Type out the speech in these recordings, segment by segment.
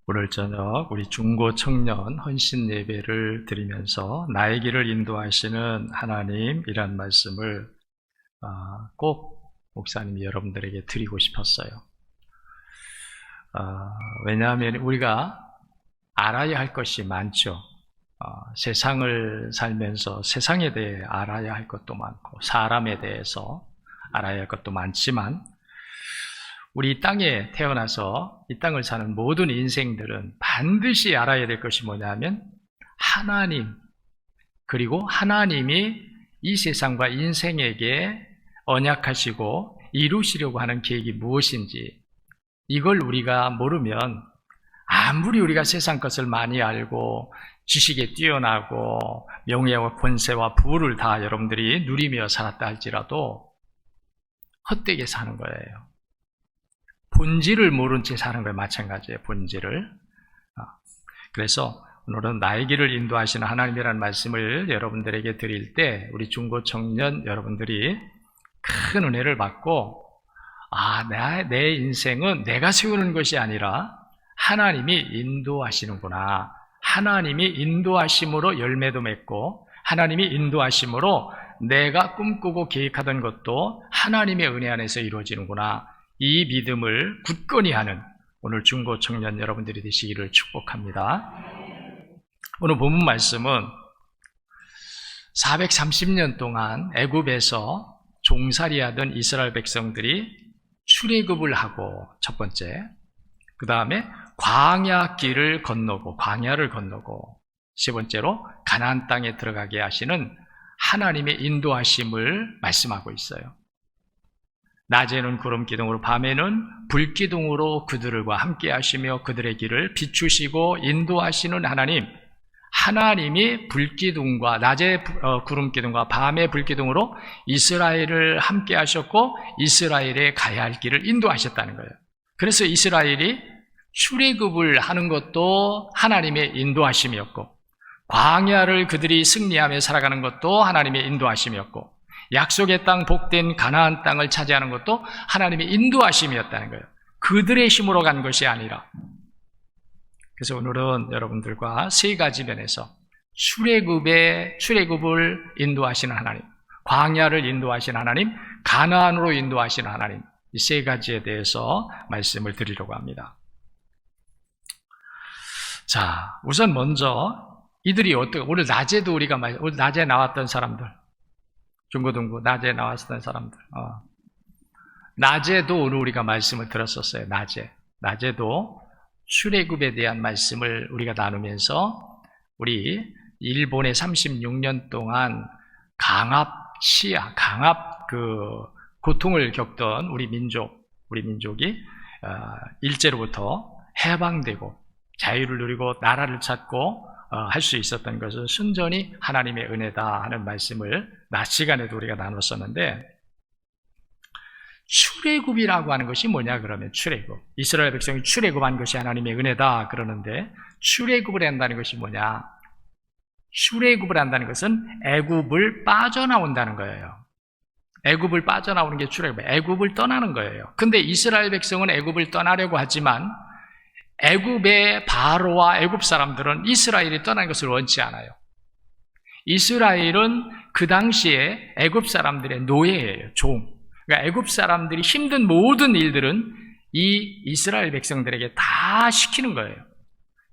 오늘 저녁 우리 중고 청년 헌신 예배를 드리면서 나의 길을 인도하시는 하나님이란 말씀을 꼭 목사님이 여러분들에게 드리고 싶었어요. 왜냐하면 우리가 알아야 할 것이 많죠. 세상을 살면서 세상에 대해 알아야 할 것도 많고 사람에 대해서 알아야 할 것도 많지만 우리 이 땅에 태어나서 이 땅을 사는 모든 인생들은 반드시 알아야 될 것이 뭐냐면 하나님, 그리고 하나님이 이 세상과 인생에게 언약하시고 이루시려고 하는 계획이 무엇인지, 이걸 우리가 모르면 아무리 우리가 세상 것을 많이 알고 지식에 뛰어나고 명예와 권세와 부를 다 여러분들이 누리며 살았다 할지라도 헛되게 사는 거예요. 본질을 모른 채 사는 거에 마찬가지예요. 본질을. 그래서 오늘은 나의 길을 인도하시는 하나님이라는 말씀을 여러분들에게 드릴 때 우리 중고 청년 여러분들이 큰 은혜를 받고 내 인생은 내가 세우는 것이 아니라 하나님이 인도하시는구나. 하나님이 인도하심으로 열매도 맺고 하나님이 인도하심으로 내가 꿈꾸고 계획하던 것도 하나님의 은혜 안에서 이루어지는구나. 이 믿음을 굳건히 하는 오늘 중고 청년 여러분들이 되시기를 축복합니다. 오늘 본문 말씀은 430년 동안 애굽에서 종살이하던 이스라엘 백성들이 출애굽을 하고 첫 번째, 그 다음에 광야길을 건너고 광야를 건너고 세 번째로 가나안 땅에 들어가게 하시는 하나님의 인도하심을 말씀하고 있어요. 낮에는 구름 기둥으로 밤에는 불 기둥으로 그들과 함께 하시며 그들의 길을 비추시고 인도하시는 하나님, 하나님이 불 기둥과 낮에 구름 기둥과 밤의 불 기둥으로 이스라엘을 함께 하셨고 이스라엘에 가야 할 길을 인도하셨다는 거예요. 그래서 이스라엘이 출애굽을 하는 것도 하나님의 인도하심이었고 광야를 그들이 승리하며 살아가는 것도 하나님의 인도하심이었고 약속의 땅 복된 가나안 땅을 차지하는 것도 하나님의 인도하심이었다는 거예요. 그들의 힘으로 간 것이 아니라. 그래서 오늘은 여러분들과 세 가지 면에서 출애굽을 인도하시는 하나님, 광야를 인도하시는 하나님, 가나안으로 인도하시는 하나님, 이 세 가지에 대해서 말씀을 드리려고 합니다. 자, 우선 먼저 이들이 오늘 낮에도 오늘 낮에 나왔던 사람들, 중고등부 낮에 나왔던 사람들, 낮에도 오늘 우리가 말씀을 들었었어요. 낮에도 출애굽에 대한 말씀을 우리가 나누면서 우리 일본에 36년 동안 강압 고통을 겪던 우리 민족이 일제로부터 해방되고 자유를 누리고 나라를 찾고 할 수 있었던 것은 순전히 하나님의 은혜다 하는 말씀을 낮 시간에도 우리가 나눴었는데, 출애굽이라고 하는 것이 뭐냐 그러면 출애굽, 이스라엘 백성이 출애굽한 것이 하나님의 은혜다 그러는데 출애굽을 한다는 것이 뭐냐? 출애굽을 한다는 것은 애굽을 빠져나온다는 거예요. 애굽을 빠져나오는 게 출애굽이에요. 애굽을 떠나는 거예요. 근데 이스라엘 백성은 애굽을 떠나려고 하지만 애굽의 바로와 애굽 사람들은 이스라엘이 떠난 것을 원치 않아요. 이스라엘은 그 당시에 애굽 사람들의 노예예요. 그러니까 애굽 사람들이 힘든 모든 일들은 이 이스라엘 백성들에게 다 시키는 거예요.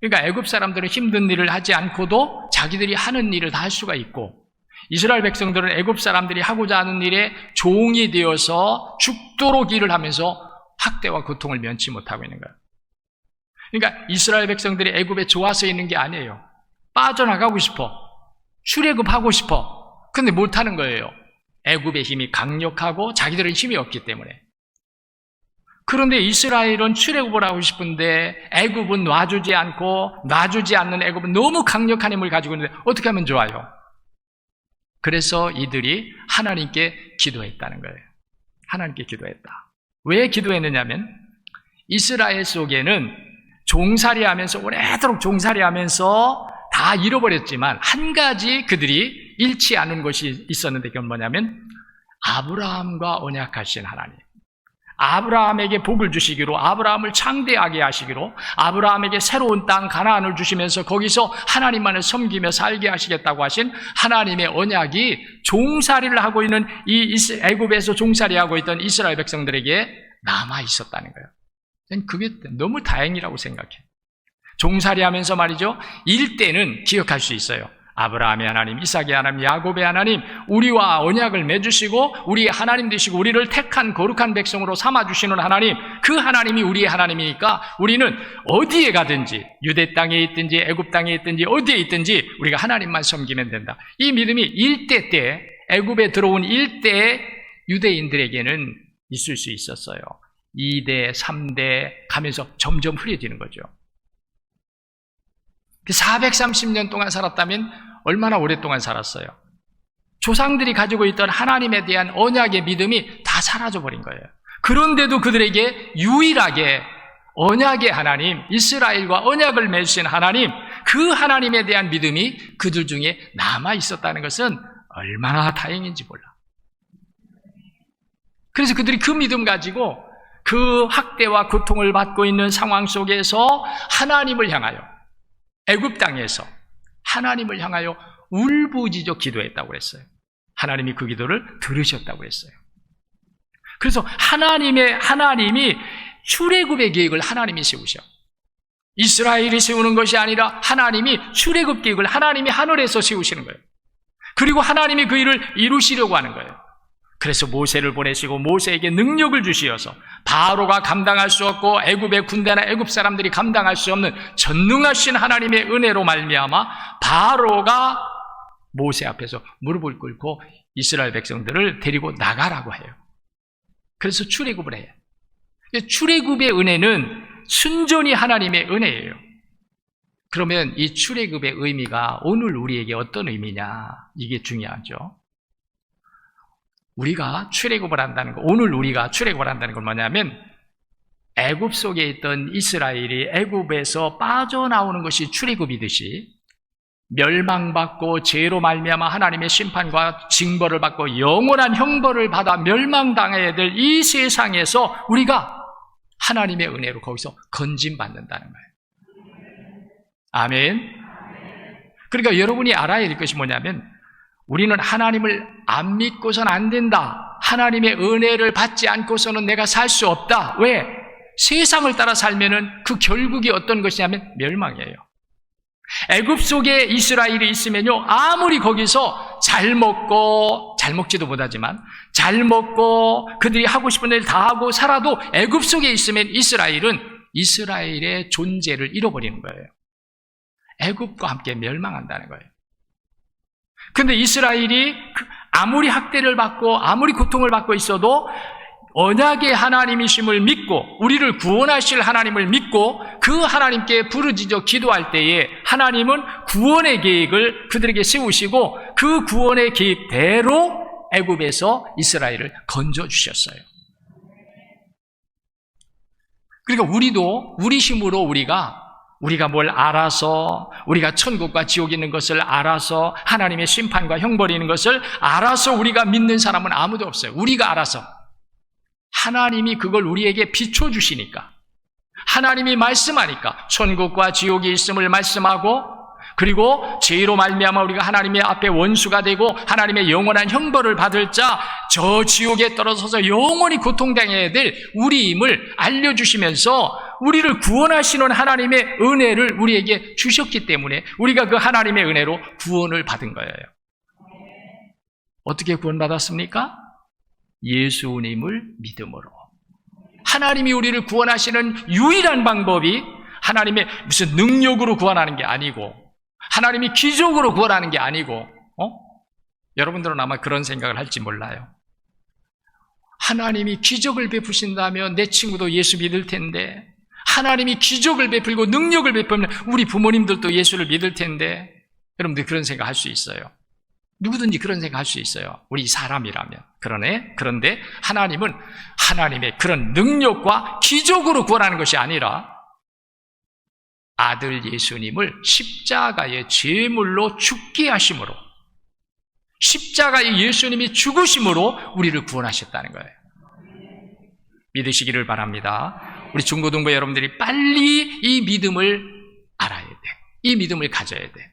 그러니까 애굽 사람들은 힘든 일을 하지 않고도 자기들이 하는 일을 다 할 수가 있고, 이스라엘 백성들은 애굽 사람들이 하고자 하는 일에 종이 되어서 죽도록 일을 하면서 학대와 고통을 면치 못하고 있는 거예요. 그러니까 이스라엘 백성들이 애굽에 좋아서 있는 게 아니에요. 빠져나가고 싶어. 출애굽하고 싶어. 근데 못하는 거예요. 애굽의 힘이 강력하고 자기들은 힘이 없기 때문에. 그런데 이스라엘은 출애굽을 하고 싶은데 애굽은 놔주지 않는 애굽은 너무 강력한 힘을 가지고 있는데 어떻게 하면 좋아요? 그래서 이들이 하나님께 기도했다는 거예요. 하나님께 기도했다. 왜 기도했느냐면 이스라엘 속에는 오래도록 종살이하면서 다 잃어버렸지만 한 가지 그들이 잃지 않은 것이 있었는데 그건 뭐냐면 아브라함과 언약하신 하나님, 아브라함에게 복을 주시기로, 아브라함을 창대하게 하시기로, 아브라함에게 새로운 땅 가나안을 주시면서 거기서 하나님만을 섬기며 살게 하시겠다고 하신 하나님의 언약이 종살이를 하고 있는 이 애굽에서 종살이하고 있던 이스라엘 백성들에게 남아 있었다는 거예요. 저는 그게 너무 다행이라고 생각해요. 종살이하면서 말이죠, 일대는 기억할 수 있어요. 아브라함의 하나님, 이삭의 하나님, 야곱의 하나님, 우리와 언약을 맺으시고 우리의 하나님 되시고 우리를 택한 거룩한 백성으로 삼아주시는 하나님, 그 하나님이 우리의 하나님이니까 우리는 어디에 가든지, 유대 땅에 있든지 애굽 땅에 있든지 어디에 있든지 우리가 하나님만 섬기면 된다. 이 믿음이 일대 때, 애굽에 들어온 일대의 유대인들에게는 있을 수 있었어요. 2대, 3대 가면서 점점 흐려지는 거죠. 430년 동안 살았다면 얼마나 오랫동안 살았어요? 조상들이 가지고 있던 하나님에 대한 언약의 믿음이 다 사라져버린 거예요. 그런데도 그들에게 유일하게 언약의 하나님, 이스라엘과 언약을 맺으신 하나님, 그 하나님에 대한 믿음이 그들 중에 남아 있었다는 것은 얼마나 다행인지 몰라. 그래서 그들이 그 믿음 가지고 그 학대와 고통을 받고 있는 상황 속에서 하나님을 향하여, 애굽 땅에서 하나님을 향하여 울부짖어 기도했다고 그랬어요. 하나님이 그 기도를 들으셨다고 그랬어요. 그래서 하나님이 출애굽의 계획을 하나님이 세우셔. 이스라엘이 세우는 것이 아니라 하나님이 출애굽 계획을 하나님이 하늘에서 세우시는 거예요. 그리고 하나님이 그 일을 이루시려고 하는 거예요. 그래서 모세를 보내시고 모세에게 능력을 주시어서 바로가 감당할 수 없고 애굽의 군대나 애굽 사람들이 감당할 수 없는 전능하신 하나님의 은혜로 말미암아 바로가 모세 앞에서 무릎을 꿇고 이스라엘 백성들을 데리고 나가라고 해요. 그래서 출애굽을 해요. 출애굽의 은혜는 순전히 하나님의 은혜예요. 그러면 이 출애굽의 의미가 오늘 우리에게 어떤 의미냐, 이게 중요하죠. 우리가 출애굽을 한다는 거, 오늘 우리가 출애굽을 한다는 건 뭐냐면, 애굽 속에 있던 이스라엘이 애굽에서 빠져나오는 것이 출애굽이듯이 멸망받고 죄로 말미암아 하나님의 심판과 징벌을 받고 영원한 형벌을 받아 멸망당해야 될 이 세상에서 우리가 하나님의 은혜로 거기서 건짐받는다는 거예요. 아멘. 그러니까 여러분이 알아야 될 것이 뭐냐면, 우리는 하나님을 안 믿고서는 안 된다. 하나님의 은혜를 받지 않고서는 내가 살 수 없다. 왜? 세상을 따라 살면은 그 결국이 어떤 것이냐면 멸망이에요. 애굽 속에 이스라엘이 있으면요, 아무리 거기서 잘 먹고, 잘 먹지도 못하지만 잘 먹고 그들이 하고 싶은 일 다 하고 살아도 애굽 속에 있으면 이스라엘은 이스라엘의 존재를 잃어버리는 거예요. 애굽과 함께 멸망한다는 거예요. 그런데 이스라엘이 아무리 학대를 받고 아무리 고통을 받고 있어도 언약의 하나님이심을 믿고 우리를 구원하실 하나님을 믿고 그 하나님께 부르짖어 기도할 때에 하나님은 구원의 계획을 그들에게 세우시고 그 구원의 계획대로 애굽에서 이스라엘을 건져주셨어요. 그러니까 우리도 우리 힘으로 우리가 뭘 알아서, 우리가 천국과 지옥이 있는 것을 알아서, 하나님의 심판과 형벌이 있는 것을 알아서 우리가 믿는 사람은 아무도 없어요. 우리가 알아서. 하나님이 그걸 우리에게 비춰주시니까, 하나님이 말씀하니까 천국과 지옥이 있음을 말씀하고, 그리고 죄로 말미암아 우리가 하나님의 앞에 원수가 되고 하나님의 영원한 형벌을 받을 자, 저 지옥에 떨어져서 영원히 고통당해야 될 우리임을 알려주시면서 우리를 구원하시는 하나님의 은혜를 우리에게 주셨기 때문에 우리가 그 하나님의 은혜로 구원을 받은 거예요. 어떻게 구원받았습니까? 예수님을 믿음으로. 하나님이 우리를 구원하시는 유일한 방법이 하나님의 무슨 능력으로 구원하는 게 아니고, 하나님이 기적으로 구원하는 게 아니고, 여러분들은 아마 그런 생각을 할지 몰라요. 하나님이 기적을 베푸신다면 내 친구도 예수 믿을 텐데, 하나님이 기적을 베풀고 능력을 베풀면 우리 부모님들도 예수를 믿을 텐데, 여러분들 그런 생각 할 수 있어요. 누구든지 그런 생각 할 수 있어요. 우리 사람이라면. 그런데 하나님은 하나님의 그런 능력과 기적으로 구원하는 것이 아니라 아들 예수님을 십자가의 제물로 죽게 하심으로, 십자가의 예수님이 죽으심으로 우리를 구원하셨다는 거예요. 믿으시기를 바랍니다. 우리 중고등부 여러분들이 빨리 이 믿음을 알아야 돼. 이 믿음을 가져야 돼.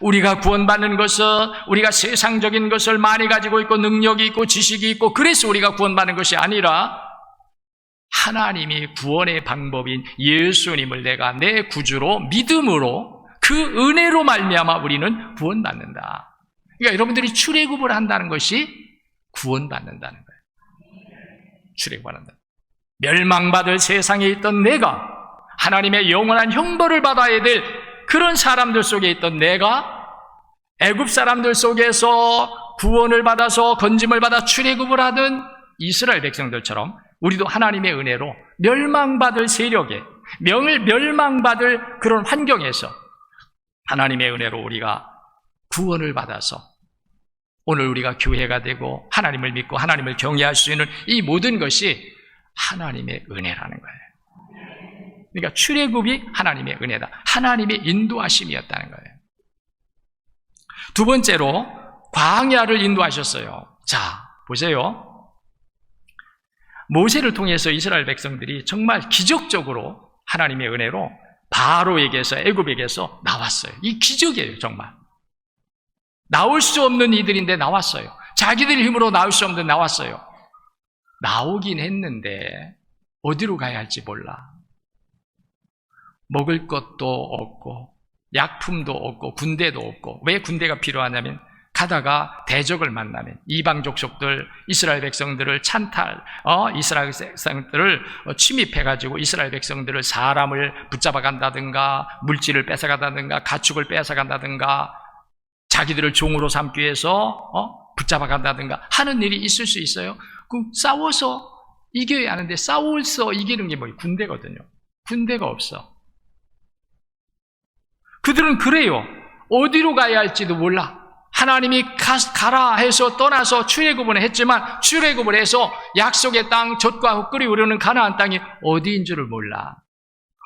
우리가 구원받는 것은 우리가 세상적인 것을 많이 가지고 있고 능력이 있고 지식이 있고 그래서 우리가 구원받는 것이 아니라 하나님이 구원의 방법인 예수님을 내가 내 구주로 믿음으로 그 은혜로 말미암아 우리는 구원받는다. 그러니까 여러분들이 출애굽을 한다는 것이 구원받는다는 거예요. 출애굽한다. 멸망받을 세상에 있던 내가 하나님의 영원한 형벌을 받아야 될 그런 사람들 속에 있던 내가 애굽 사람들 속에서 구원을 받아서 건짐을 받아 출애굽을 하던 이스라엘 백성들처럼 우리도 하나님의 은혜로 멸망받을 세력에 멸망받을 그런 환경에서 하나님의 은혜로 우리가 구원을 받아서 오늘 우리가 교회가 되고 하나님을 믿고 하나님을 경외할 수 있는 이 모든 것이 하나님의 은혜라는 거예요. 그러니까 출애굽이 하나님의 은혜다. 하나님의 인도하심이었다는 거예요. 두 번째로 광야를 인도하셨어요. 자, 보세요. 모세를 통해서 이스라엘 백성들이 정말 기적적으로 하나님의 은혜로 바로에게서 애굽에게서 나왔어요. 이 기적이에요, 정말. 나올 수 없는 이들인데 나왔어요. 자기들 힘으로 나올 수 없는데 나왔어요. 나오긴 했는데 어디로 가야 할지 몰라. 먹을 것도 없고 약품도 없고 군대도 없고. 왜 군대가 필요하냐면 가다가 대적을 만나면 이방 족속들 이스라엘 백성들을 이스라엘 백성들을 침입해가지고 이스라엘 백성들을 사람을 붙잡아 간다든가 물질을 뺏어간다든가 가축을 뺏어간다든가 자기들을 종으로 삼기 위해서 붙잡아 간다든가 하는 일이 있을 수 있어요. 그럼 싸워서 이겨야 하는데 싸워서 이기는 게 뭐예요? 군대거든요. 군대가 없어. 그들은 그래요. 어디로 가야 할지도 몰라. 하나님이 가라 해서 떠나서 출애굽을 했지만 출애굽을 해서 약속의 땅 젖과 흙 흐르는 가나안 땅이 어디인 줄을 몰라.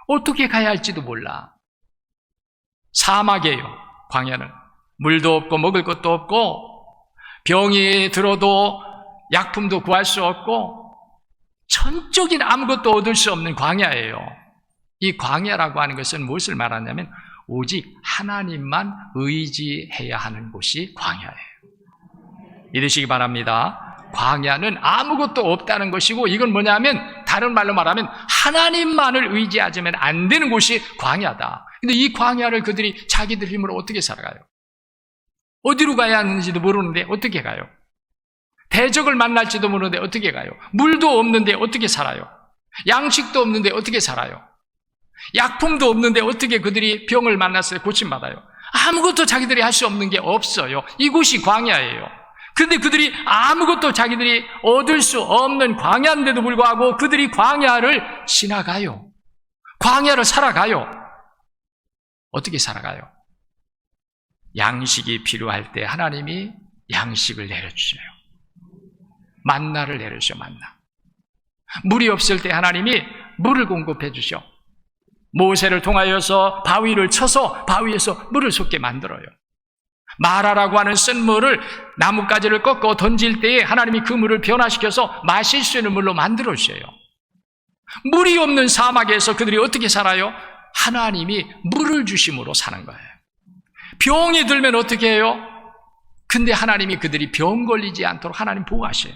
어떻게 가야 할지도 몰라. 사막이에요. 광야는 물도 없고 먹을 것도 없고 병이 들어도 약품도 구할 수 없고 전적인 아무것도 얻을 수 없는 광야예요. 이 광야라고 하는 것은 무엇을 말하냐면 오직 하나님만 의지해야 하는 곳이 광야예요. 믿으시기 바랍니다. 광야는 아무것도 없다는 것이고 이건 뭐냐면 다른 말로 말하면 하나님만을 의지하자면 안 되는 곳이 광야다. 근데 이 광야를 그들이 자기들 힘으로 어떻게 살아가요? 어디로 가야 하는지도 모르는데 어떻게 가요? 대적을 만날지도 모르는데 어떻게 가요? 물도 없는데 어떻게 살아요? 양식도 없는데 어떻게 살아요? 약품도 없는데 어떻게 그들이 병을 만났을 때 고침받아요? 아무것도 자기들이 할 수 없는 게 없어요. 이곳이 광야예요. 그런데 그들이 아무것도 자기들이 얻을 수 없는 광야인데도 불구하고 그들이 광야를 지나가요. 광야를 살아가요. 어떻게 살아가요? 양식이 필요할 때 하나님이 양식을 내려주셔요. 만나를 내려주셔. 만나. 물이 없을 때 하나님이 물을 공급해 주셔. 모세를 통하여서 바위를 쳐서 바위에서 물을 솟게 만들어요. 마라라고 하는 쓴 물을 나뭇가지를 꺾어 던질 때에 하나님이 그 물을 변화시켜서 마실 수 있는 물로 만들어 주셔요. 물이 없는 사막에서 그들이 어떻게 살아요? 하나님이 물을 주심으로 사는 거예요. 병이 들면 어떻게 해요? 근데 하나님이 그들이 병 걸리지 않도록 하나님 보호하셔요.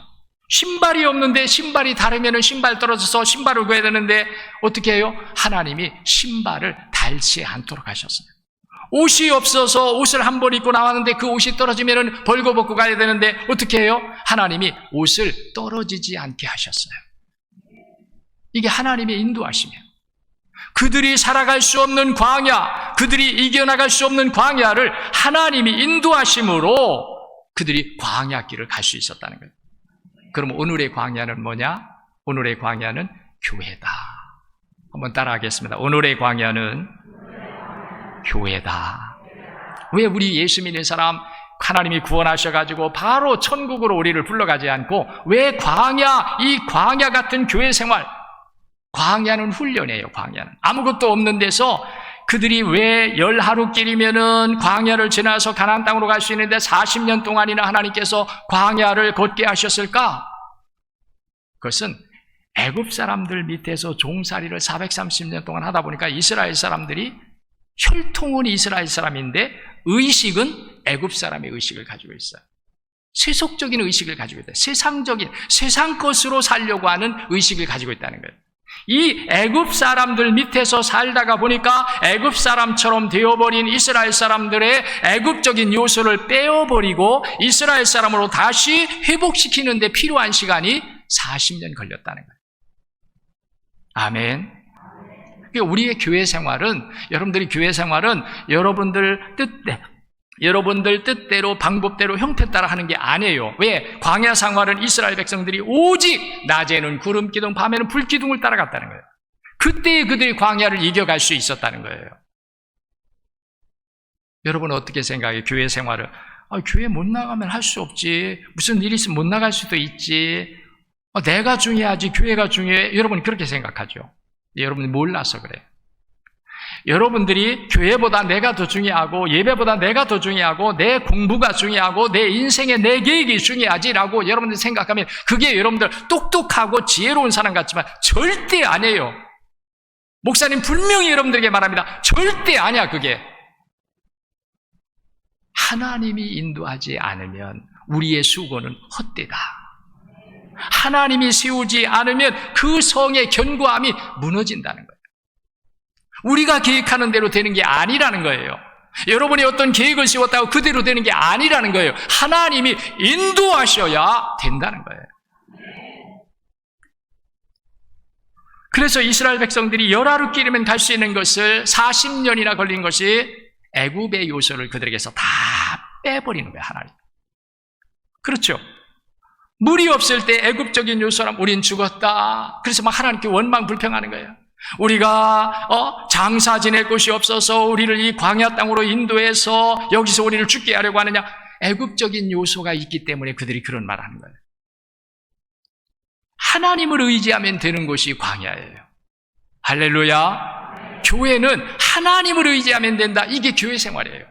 신발이 없는데 신발이 다르면 신발 떨어져서 신발을 구해야 되는데 어떻게 해요? 하나님이 신발을 닳지 않도록 하셨어요. 옷이 없어서 옷을 한 벌 입고 나왔는데 그 옷이 떨어지면 벌거벗고 가야 되는데 어떻게 해요? 하나님이 옷을 떨어지지 않게 하셨어요. 이게 하나님의 인도하심이에요. 그들이 살아갈 수 없는 광야, 그들이 이겨나갈 수 없는 광야를 하나님이 인도하심으로 그들이 광야길을 갈 수 있었다는 거예요. 그럼 오늘의 광야는 뭐냐? 오늘의 광야는 교회다. 한번 따라하겠습니다. 오늘의 광야는 교회다. 왜 우리 예수 믿는 사람 하나님이 구원하셔가지고 바로 천국으로 우리를 불러가지 않고 왜 이 광야 같은 교회 생활, 광야는 훈련이에요. 광야는 아무것도 없는 데서 그들이 왜 10하루길이면은 광야를 지나서 가나안 땅으로 갈 수 있는데 40년 동안이나 하나님께서 광야를 걷게 하셨을까? 그것은 애굽 사람들 밑에서 종살이를 430년 동안 하다 보니까 이스라엘 사람들이 혈통은 이스라엘 사람인데 의식은 애굽 사람의 의식을 가지고 있어요. 세속적인 의식을 가지고 있다. 세상적인, 세상 것으로 살려고 하는 의식을 가지고 있다는 거예요. 이 애굽 사람들 밑에서 살다가 보니까 애굽 사람처럼 되어버린 이스라엘 사람들의 애굽적인 요소를 빼어버리고 이스라엘 사람으로 다시 회복시키는 데 필요한 시간이 40년 걸렸다는 거예요. 아멘. 우리의 교회 생활은, 여러분들이 교회 생활은 여러분들 뜻대로 방법대로 형태 따라 하는 게 아니에요. 왜? 광야 생활은 이스라엘 백성들이 오직 낮에는 구름 기둥, 밤에는 불 기둥을 따라갔다는 거예요. 그때 그들이 광야를 이겨갈 수 있었다는 거예요. 여러분은 어떻게 생각해요? 교회 생활을 교회 못 나가면 할 수 없지, 무슨 일이 있으면 못 나갈 수도 있지, 내가 중요하지 교회가 중요해. 여러분이 그렇게 생각하죠. 여러분이 몰라서 그래요. 여러분들이 교회보다 내가 더 중요하고 예배보다 내가 더 중요하고 내 공부가 중요하고 내 인생의 내 계획이 중요하지라고 여러분들이 생각하면 그게 여러분들 똑똑하고 지혜로운 사람 같지만 절대 아니에요. 목사님 분명히 여러분들에게 말합니다. 절대 아니야. 그게 하나님이 인도하지 않으면 우리의 수고는 헛되다. 하나님이 세우지 않으면 그 성의 견고함이 무너진다는 거예요. 우리가 계획하는 대로 되는 게 아니라는 거예요. 여러분이 어떤 계획을 세웠다고 그대로 되는 게 아니라는 거예요. 하나님이 인도하셔야 된다는 거예요. 그래서 이스라엘 백성들이 열하루길이면 갈 수 있는 것을 40년이나 걸린 것이 애굽의 요소를 그들에게서 다 빼버리는 거예요. 하나님. 그렇죠. 물이 없을 때 애굽적인 요소라면 우린 죽었다. 그래서 막 하나님께 원망 불평하는 거예요. 우리가 장사 지낼 곳이 없어서 우리를 이 광야 땅으로 인도해서 여기서 우리를 죽게 하려고 하느냐. 애굽적인 요소가 있기 때문에 그들이 그런 말을 하는 거예요. 하나님을 의지하면 되는 곳이 광야예요. 할렐루야. 교회는 하나님을 의지하면 된다. 이게 교회 생활이에요.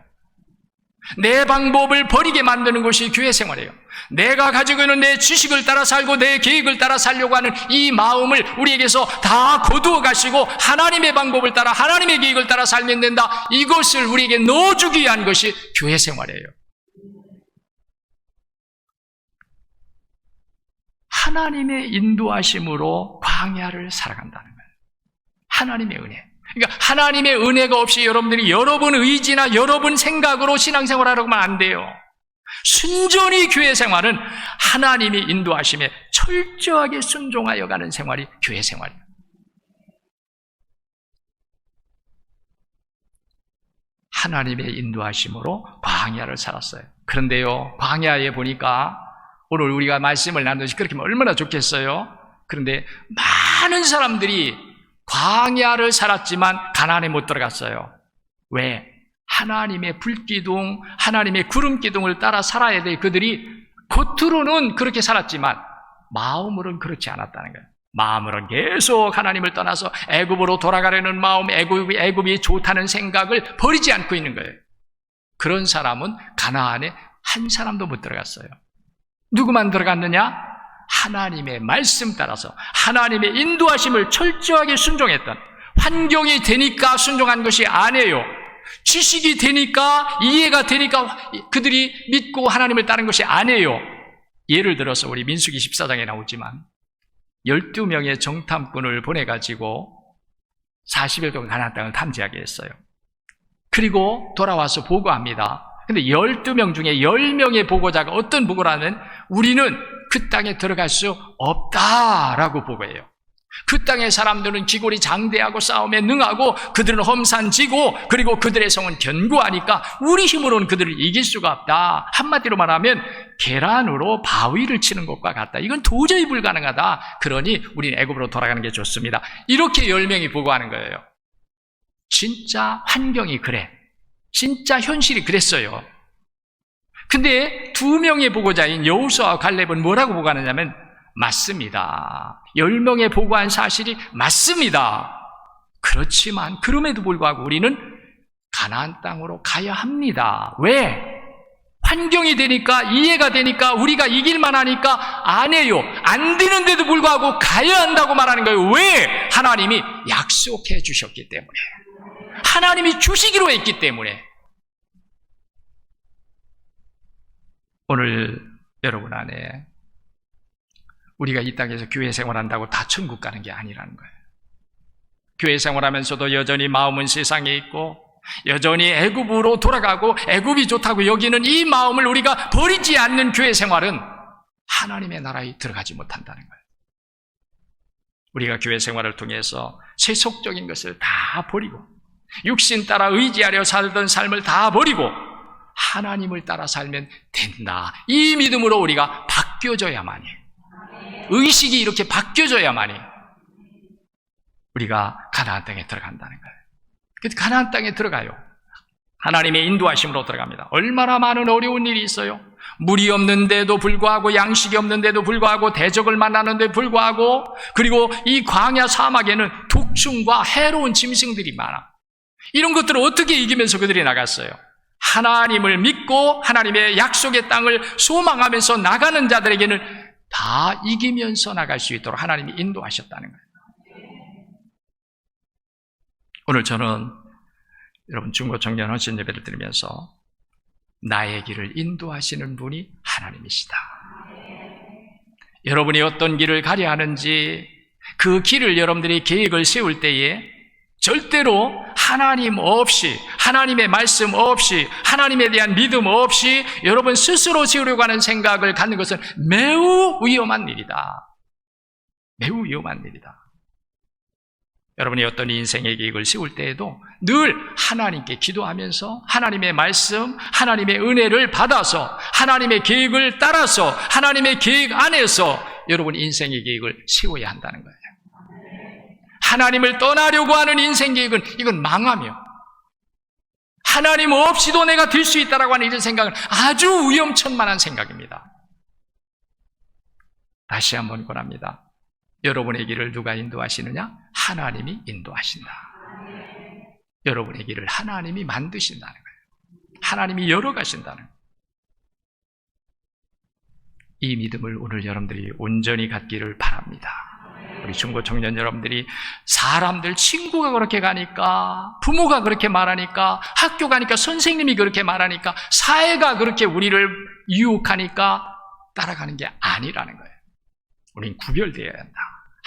내 방법을 버리게 만드는 것이 교회 생활이에요. 내가 가지고 있는 내 지식을 따라 살고 내 계획을 따라 살려고 하는 이 마음을 우리에게서 다 거두어 가시고 하나님의 방법을 따라 하나님의 계획을 따라 살면 된다. 이것을 우리에게 넣어주기 위한 것이 교회 생활이에요. 하나님의 인도하심으로 광야를 살아간다는 거예요. 하나님의 은혜. 그러니까 하나님의 은혜가 없이 여러분들이 여러분 의지나 여러분 생각으로 신앙생활 하려고 하면 안 돼요. 순전히 교회 생활은 하나님이 인도하심에 철저하게 순종하여 가는 생활이 교회 생활이에요. 하나님의 인도하심으로 광야를 살았어요. 그런데요, 광야에 보니까 오늘 우리가 말씀을 나누듯이 그렇게 하면 얼마나 좋겠어요. 그런데 많은 사람들이 광야를 살았지만 가나안에 못 들어갔어요. 왜? 하나님의 불기둥, 하나님의 구름기둥을 따라 살아야 돼. 그들이 겉으로는 그렇게 살았지만 마음으로는 그렇지 않았다는 거예요. 마음으로는 계속 하나님을 떠나서 애굽으로 돌아가려는 마음, 애굽이 좋다는 생각을 버리지 않고 있는 거예요. 그런 사람은 가나안에 한 사람도 못 들어갔어요. 누구만 들어갔느냐? 하나님의 말씀 따라서 하나님의 인도하심을 철저하게 순종했던, 환경이 되니까 순종한 것이 아니에요. 지식이 되니까, 이해가 되니까 그들이 믿고 하나님을 따른 것이 아니에요. 예를 들어서 우리 민수기 14장에 나오지만 12명의 정탐꾼을 보내가지고 40일 동안 가나안 땅을 탐지하게 했어요. 그리고 돌아와서 보고합니다. 근데 12명 중에 10명의 보고자가 어떤 보고를 하면 우리는 그 땅에 들어갈 수 없다라고 보고해요. 그 땅의 사람들은 기골이 장대하고 싸움에 능하고 그들은 험산지고 그리고 그들의 성은 견고하니까 우리 힘으로는 그들을 이길 수가 없다. 한마디로 말하면 계란으로 바위를 치는 것과 같다. 이건 도저히 불가능하다. 그러니 우리는 애굽으로 돌아가는 게 좋습니다. 이렇게 10명이 보고하는 거예요. 진짜 환경이 그래. 진짜 현실이 그랬어요. 근데 2명의 보고자인 여호수아와 갈렙은 뭐라고 보고하느냐면 맞습니다. 10명의 보고한 사실이 맞습니다. 그렇지만 그럼에도 불구하고 우리는 가나안 땅으로 가야 합니다. 왜? 환경이 되니까, 이해가 되니까, 우리가 이길만 하니까 안 해요. 안 되는데도 불구하고 가야 한다고 말하는 거예요. 왜? 하나님이 약속해 주셨기 때문에. 하나님이 주시기로 했기 때문에. 오늘 여러분 안에 우리가 이 땅에서 교회 생활한다고 다 천국 가는 게 아니라는 거예요. 교회 생활하면서도 여전히 마음은 세상에 있고 여전히 애굽으로 돌아가고 애굽이 좋다고 여기는 이 마음을 우리가 버리지 않는 교회 생활은 하나님의 나라에 들어가지 못한다는 거예요. 우리가 교회 생활을 통해서 세속적인 것을 다 버리고 육신 따라 의지하려 살던 삶을 다 버리고 하나님을 따라 살면 된다. 이 믿음으로 우리가 바뀌어져야만이, 의식이 이렇게 바뀌어져야만이 우리가 가나안 땅에 들어간다는 거예요. 그래서 가나안 땅에 들어가요. 하나님의 인도하심으로 들어갑니다. 얼마나 많은 어려운 일이 있어요. 물이 없는데도 불구하고, 양식이 없는데도 불구하고, 대적을 만나는데 불구하고, 그리고 이 광야 사막에는 독충과 해로운 짐승들이 많아. 이런 것들을 어떻게 이기면서 그들이 나갔어요? 하나님을 믿고 하나님의 약속의 땅을 소망하면서 나가는 자들에게는 다 이기면서 나갈 수 있도록 하나님이 인도하셨다는 거예요. 오늘 저는 여러분 중고 청년 헌신 예배를 드리면서 나의 길을 인도하시는 분이 하나님이시다. 여러분이 어떤 길을 가려 하는지 그 길을 여러분들이 계획을 세울 때에 절대로 하나님 없이, 하나님의 말씀 없이, 하나님에 대한 믿음 없이 여러분 스스로 세우려고 하는 생각을 갖는 것은 매우 위험한 일이다. 매우 위험한 일이다. 여러분이 어떤 인생의 계획을 세울 때에도 늘 하나님께 기도하면서 하나님의 말씀, 하나님의 은혜를 받아서 하나님의 계획을 따라서 하나님의 계획 안에서 여러분 인생의 계획을 세워야 한다는 거예요. 하나님을 떠나려고 하는 인생 계획은 이건 망하며, 하나님 없이도 내가 될 수 있다라고 하는 이런 생각은 아주 위험천만한 생각입니다. 다시 한번 권합니다. 여러분의 길을 누가 인도하시느냐? 하나님이 인도하신다. 여러분의 길을 하나님이 만드신다는 거예요. 하나님이 열어가신다는 거예요. 이 믿음을 오늘 여러분들이 온전히 갖기를 바랍니다. 우리 중고 청년 여러분들이 사람들, 친구가 그렇게 가니까, 부모가 그렇게 말하니까, 학교 가니까 선생님이 그렇게 말하니까, 사회가 그렇게 우리를 유혹하니까 따라가는 게 아니라는 거예요. 우리는 구별되어야 한다.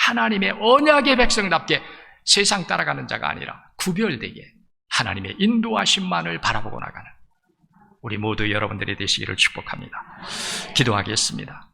하나님의 언약의 백성답게 세상 따라가는 자가 아니라 구별되게 하나님의 인도하심만을 바라보고 나가는 우리 모두 여러분들이 되시기를 축복합니다. 기도하겠습니다.